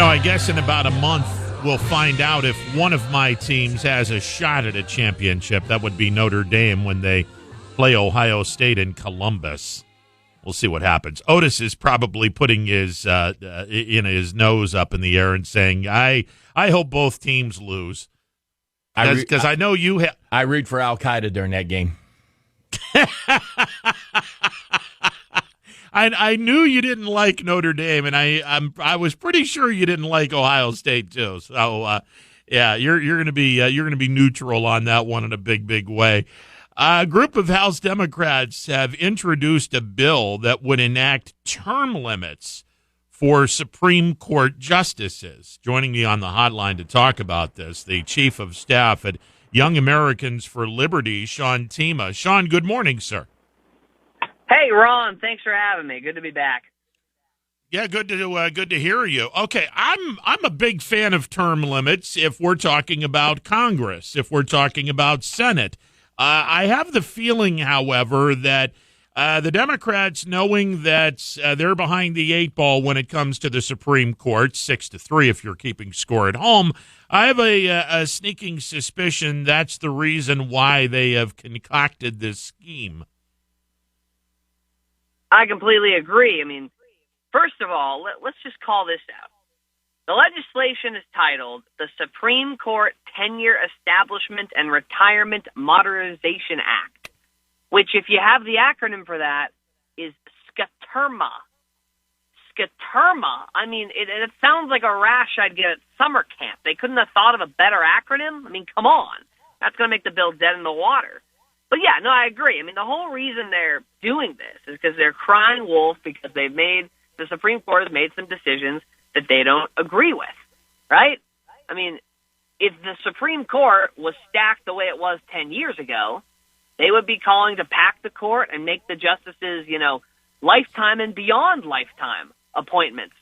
I guess in about a month we'll find out if one of my teams has a shot at a championship. That would be Notre Dame when they play Ohio State in Columbus. We'll see what happens. Otis is probably putting his nose up in the air and saying, "I hope both teams lose," because I know you. I root for Al Qaeda during that game. I knew you didn't like Notre Dame, and I was pretty sure you didn't like Ohio State too. So yeah, you're gonna be neutral on that one in a big way. A group of House Democrats have introduced a bill that would enact term limits for Supreme Court justices. Joining me on the hotline to talk about this, the Chief of Staff at Young Americans for Liberty, Sean Themea. Sean, good morning, sir. Hey, Ron. Thanks for having me. Good to be back. Yeah, good to hear you. Okay, I'm a big fan of term limits if we're talking about Congress, if we're talking about Senate. I have the feeling, however, that the Democrats, knowing that they're behind the eight ball when it comes to the Supreme Court, 6-3 if you're keeping score at home, I have a sneaking suspicion that's the reason why they have concocted this scheme. I completely agree. I mean, first of all, let's just call this out. The legislation is titled the Supreme Court Tenure Establishment and Retirement Modernization Act, which, if you have the acronym for that, is SCATURMA. SCATURMA. I mean, it sounds like a rash I'd get at summer camp. They couldn't have thought of a better acronym? I mean, come on. That's going to make the bill dead in the water. But yeah, no, I agree. I mean, the whole reason they're doing this is because they're crying wolf because the Supreme Court has made some decisions that they don't agree with, right? I mean, if the Supreme Court was stacked the way it was 10 years ago, they would be calling to pack the court and make the justices, lifetime and beyond lifetime appointments,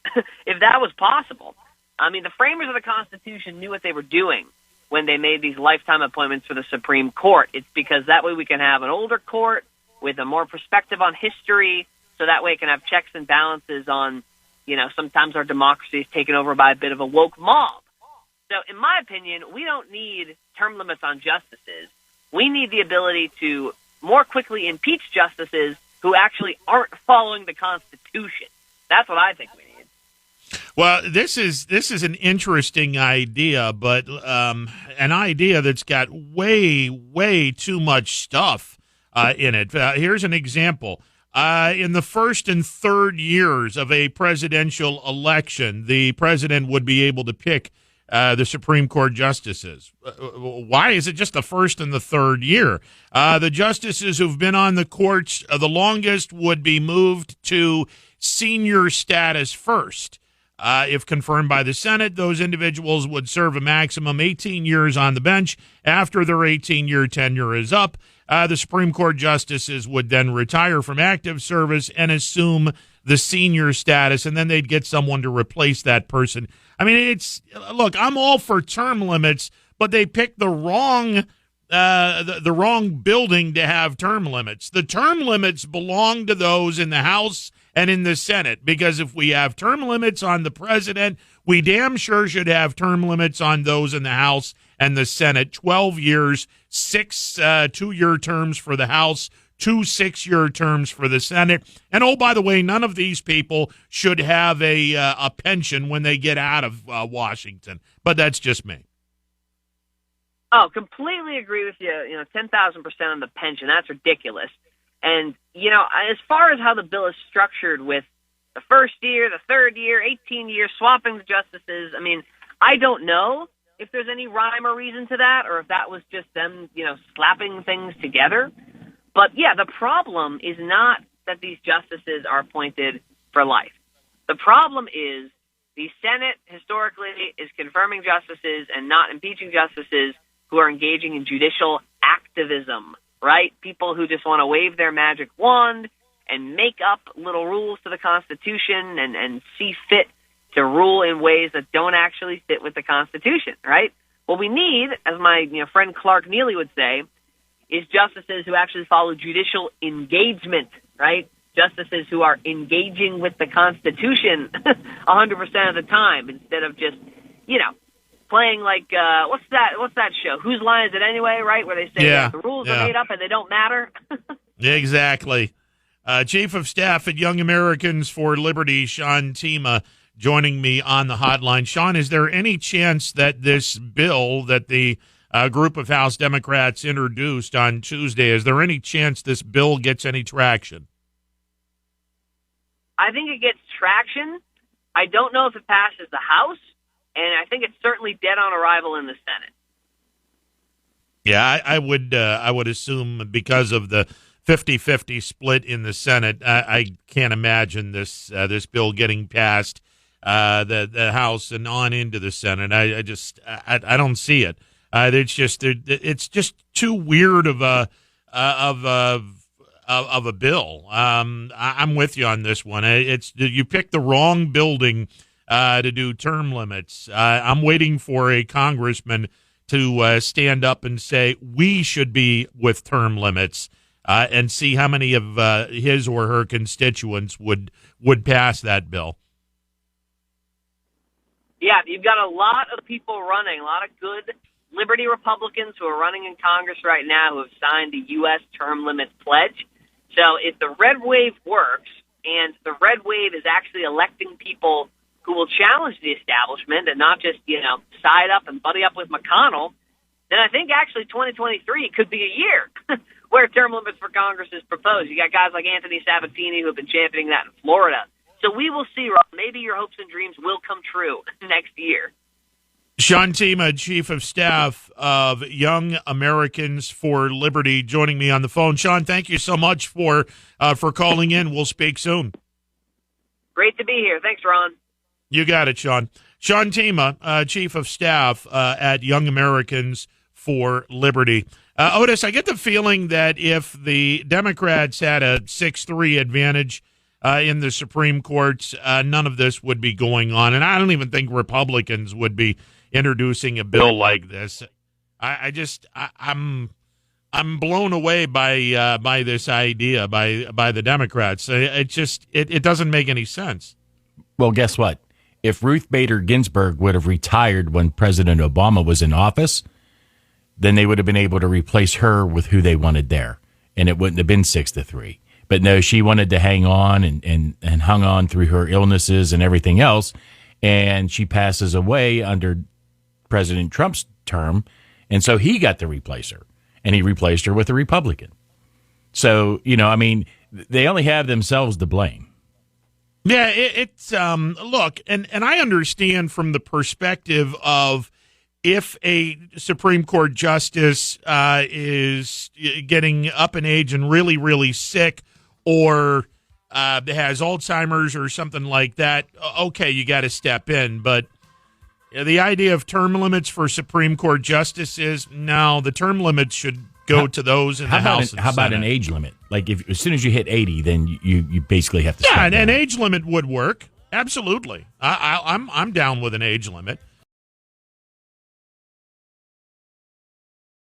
if that was possible. I mean, the framers of the Constitution knew what they were doing when they made these lifetime appointments for the Supreme Court. It's because that way we can have an older court with a more perspective on history, so that way it can have checks and balances on, sometimes our democracy is taken over by a bit of a woke mob. So in my opinion, we don't need term limits on justices. We need the ability to more quickly impeach justices who actually aren't following the Constitution. That's what I think we need. Well, this is an interesting idea, but an idea that's got way too much stuff in it. Here's an example. In the first and third years of a presidential election, the president would be able to pick the Supreme Court justices. Why is it just the first and the third year? The justices who've been on the courts the longest would be moved to senior status first. If confirmed by the Senate, those individuals would serve a maximum 18 years on the bench. After their 18-year tenure is up, the Supreme Court justices would then retire from active service and assume the senior status, and then they'd get someone to replace that person. I mean, look, I'm all for term limits, but they picked the wrong building to have term limits. The term limits belong to those in the House and in the Senate, because if we have term limits on the president, we damn sure should have term limits on those in the House and the Senate. 12 years, 6 two-year terms for the House, 2 6-year terms for the Senate. And, oh, by the way, none of these people should have a pension when they get out of Washington. But that's just me. Oh, completely agree with you. 10,000% on the pension. That's ridiculous. And, as far as how the bill is structured with the first year, the third year, 18 years, swapping the justices, I mean, I don't know if there's any rhyme or reason to that, or if that was just them, slapping things together. But, yeah, the problem is not that these justices are appointed for life. The problem is the Senate historically is confirming justices and not impeaching justices who are engaging in judicial activism, right? People who just want to wave their magic wand and make up little rules to the Constitution and see fit to rule in ways that don't actually fit with the Constitution, right? What we need, as my friend Clark Neely would say, is justices who actually follow judicial engagement, right? justices who are engaging with the Constitution 100% of the time instead of just, playing like, what's that show? Whose line is it anyway, right? Where they say that the rules are made up and they don't matter. Exactly. Chief of Staff at Young Americans for Liberty, Sean Themea, joining me on the hotline. Sean, is there any chance that this bill that the group of House Democrats introduced on Tuesday, is there any chance this bill gets any traction? I think it gets traction. I don't know if it passes the House, and I think it's certainly dead on arrival in the Senate. Yeah, I would assume because of the 50-50 split in the Senate, I can't imagine this bill getting past the House and on into the Senate. I don't see it. It's just too weird of a bill. I'm with you on this one. You picked the wrong building to do term limits. I'm waiting for a congressman to stand up and say we should be with term limits, and see how many of his or her constituents would pass that bill. Yeah, you've got a lot of people running, a lot of good Liberty Republicans who are running in Congress right now who have signed the U.S. term limits pledge. So if the red wave works, and the red wave is actually electing people who will challenge the establishment and not just, side up and buddy up with McConnell, then I think actually 2023 could be a year where term limits for Congress is proposed. You got guys like Anthony Sabatini who have been championing that in Florida. So we will see, Ron. Maybe your hopes and dreams will come true next year. Sean Themea, Chief of Staff of Young Americans for Liberty, joining me on the phone. Sean, thank you so much for calling in. We'll speak soon. Great to be here. Thanks, Ron. You got it, Sean. Sean Themea, Chief of Staff at Young Americans for Liberty. Otis, I get the feeling that if the Democrats had a 6-3 advantage in the Supreme Court, none of this would be going on. And I don't even think Republicans would be introducing a bill like this. I'm blown away by this idea by the Democrats. It doesn't make any sense. Well, guess what? If Ruth Bader Ginsburg would have retired when President Obama was in office, then they would have been able to replace her with who they wanted there, and it wouldn't have been 6-3. But no, she wanted to hang on and hung on through her illnesses and everything else, and she passes away under President Trump's term, and so he got to replace her, and he replaced her with a Republican. So, they only have themselves to blame. Yeah, it's look, and I understand from the perspective of if a Supreme Court justice is getting up in age and really, really sick, or has Alzheimer's or something like that, okay, you got to step in. But the idea of term limits for Supreme Court justices, no, the term limits should go to those in the House. How about an age limit? Like if as soon as you hit 80, then you basically have to. Yeah, an age limit would work. Absolutely, I'm down with an age limit.